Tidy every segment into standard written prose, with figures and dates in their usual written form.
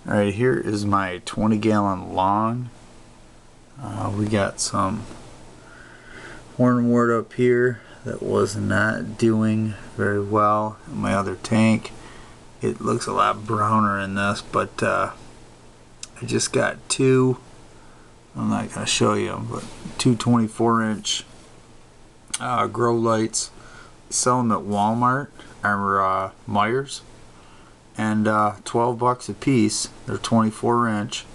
Alright, here is my 20-gallon lawn. We got some hornwort up here that was not doing very well in my other tank. It looks a lot browner in this, but I just got two, I'm not going to show you them, but two 24-inch grow lights. Sell them at Walmart or Myers, and 12 bucks a piece. They're 24-inch,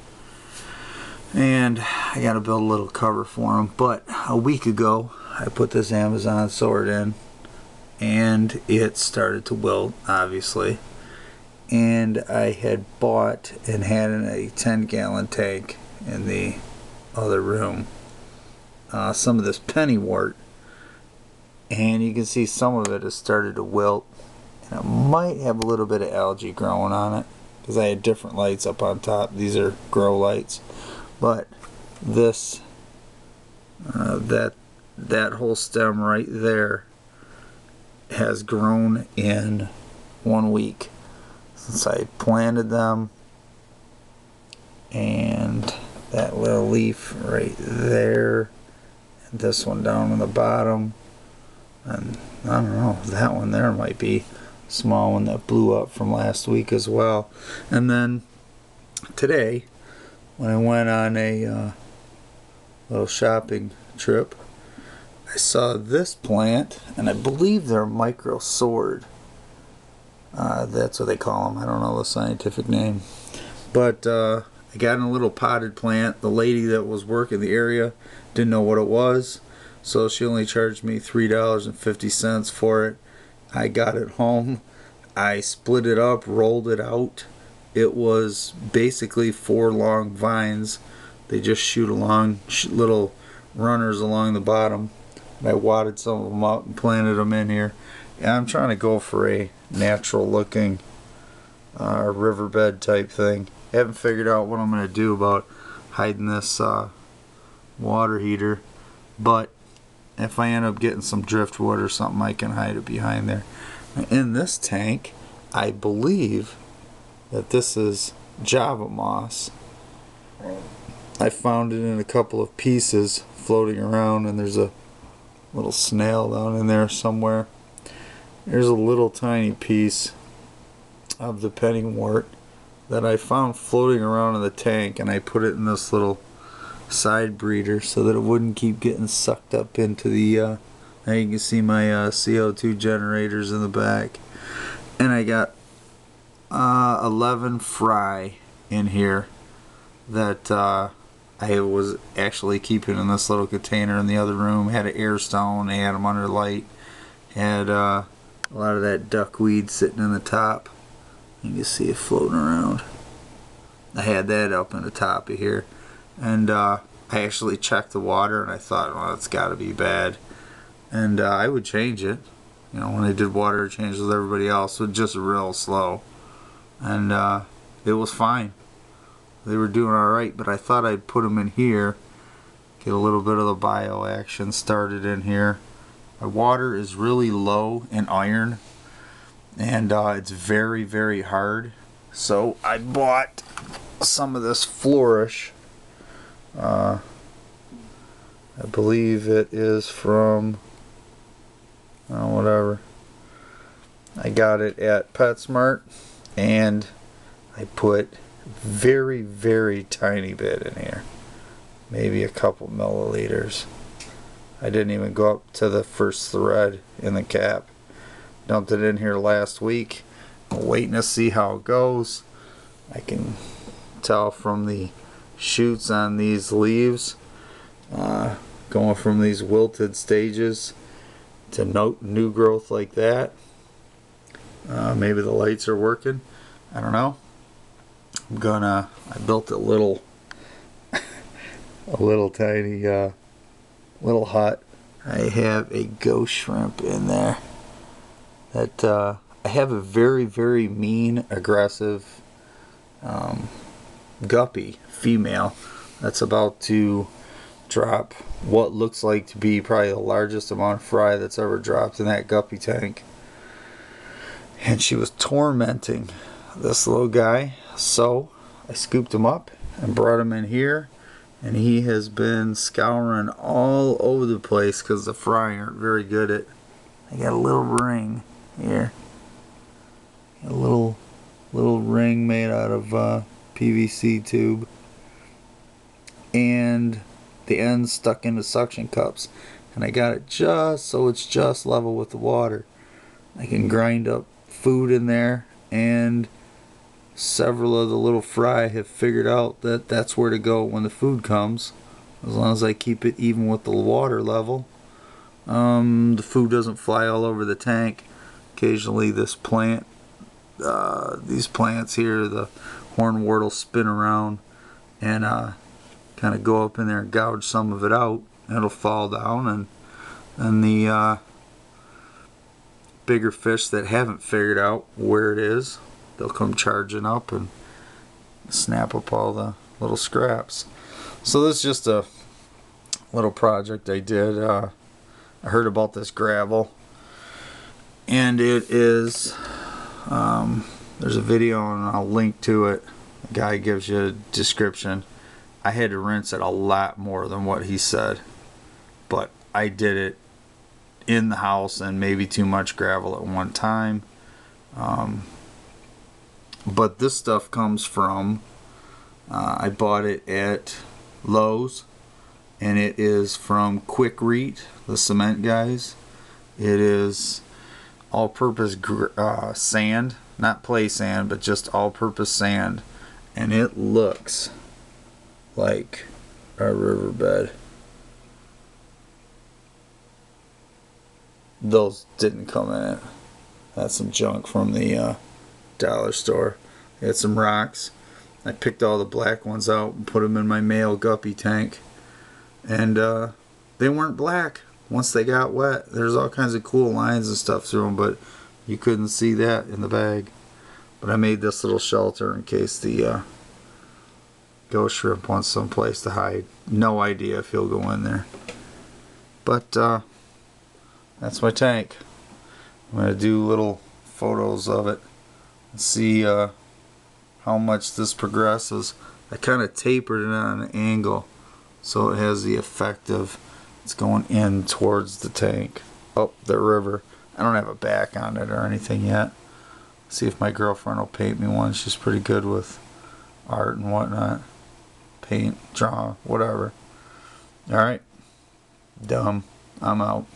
and I got to build a little cover for them. But a week ago I put this Amazon sword in and it started to wilt, obviously, and I had bought and had in a 10-gallon tank in the other room some of this pennywort, and you can see some of it has started to wilt, and it might have a little bit of algae growing on it because I had different lights up on top. These are grow lights, but this that whole stem right there has grown in 1 week since I planted them, and that little leaf right there, and this one down on the bottom, and I don't know, that one there might be a small one that blew up from last week as well. And then today, when I went on a little shopping trip, I saw this plant, and I believe they're micro sword. That's what they call them. I don't know the scientific name. But I got in a little potted plant. The lady that was working the area didn't know what it was, so she only charged me $3.50 for it. I got it home. I split it up, rolled it out. It was basically 4 long vines. They just shoot along, little runners along the bottom. And I wadded some of them out and planted them in here. And I'm trying to go for a natural looking riverbed type thing. I haven't figured out what I'm going to do about hiding this water heater, but if I end up getting some driftwood or something, I can hide it behind there. In this tank, I believe that this is Java moss. I found it in a couple of pieces floating around, and there's a little snail down in there somewhere. There's a little tiny piece of the pennywort that I found floating around in the tank, and I put it in this little side breeder so that it wouldn't keep getting sucked up into the now you can see my CO2 generators in the back. And I got 11 fry in here that I was actually keeping in this little container in the other room. Had an air stone, I had them under light, had a lot of that duckweed sitting in the top. You can see it floating around. I had that up in the top of here, and I actually checked the water, and I thought, well, it's got to be bad, and I would change it. You know, when I did water change with everybody else, it was just real slow, and it was fine. They were doing alright, but I thought I'd put them in here, get a little bit of the bio action started in here. My water is really low in iron, and it's very, very hard. So I bought some of this Flourish. I believe it is from whatever. I got it at PetSmart, and I put very, very tiny bit in here, maybe a couple milliliters. I didn't even go up to the first thread in the cap. Dumped it in here last week. I'm waiting to see how it goes. I can tell from the shoots on these leaves, going from these wilted stages to new growth like that. Maybe the lights are working. I don't know. I built a little tiny little hut. I have a ghost shrimp in there that I have a very, very mean, aggressive guppy female that's about to drop what looks like to be probably the largest amount of fry that's ever dropped in that guppy tank. And she was tormenting this little guy, so I scooped him up and brought him in here, and he has been scouring all over the place because the fry aren't very good at. I got a little ring here, a little ring made out of PVC tube, and the end's stuck into suction cups, and I got it just so it's just level with the water. I can grind up food in there, and several of the little fry have figured out that that's where to go when the food comes, as long as I keep it even with the water level. The food doesn't fly all over the tank. Occasionally this plant, these plants here, the hornwort will spin around and kind of go up in there and gouge some of it out. It'll fall down, and the bigger fish that haven't figured out where it is, they'll come charging up and snap up all the little scraps. So this is just a little project I did. I heard about this gravel, and it is there's a video and I'll link to it. The guy gives you a description. I had to rinse it a lot more than what he said, but I did it in the house and maybe too much gravel at one time. But this stuff comes from I bought it at Lowe's, and it is from Quikrete, the cement guys. It is all-purpose sand, not play sand, but just all-purpose sand, and it looks like a riverbed. Those didn't come in it. That's some junk from the dollar store. I had some rocks. I picked all the black ones out and put them in my male guppy tank, and they weren't black once they got wet. There's all kinds of cool lines and stuff through them, but you couldn't see that in the bag. But I made this little shelter in case the ghost shrimp wants someplace to hide. No idea if he'll go in there. But that's my tank. I'm going to do little photos of it and see how much this progresses. I kind of tapered it on an angle so it has the effect of it's going in towards the tank, up the river. I don't have a back on it or anything yet. See if my girlfriend will paint me one. She's pretty good with art and whatnot. Paint, draw, whatever. Alright. Dumb. I'm out.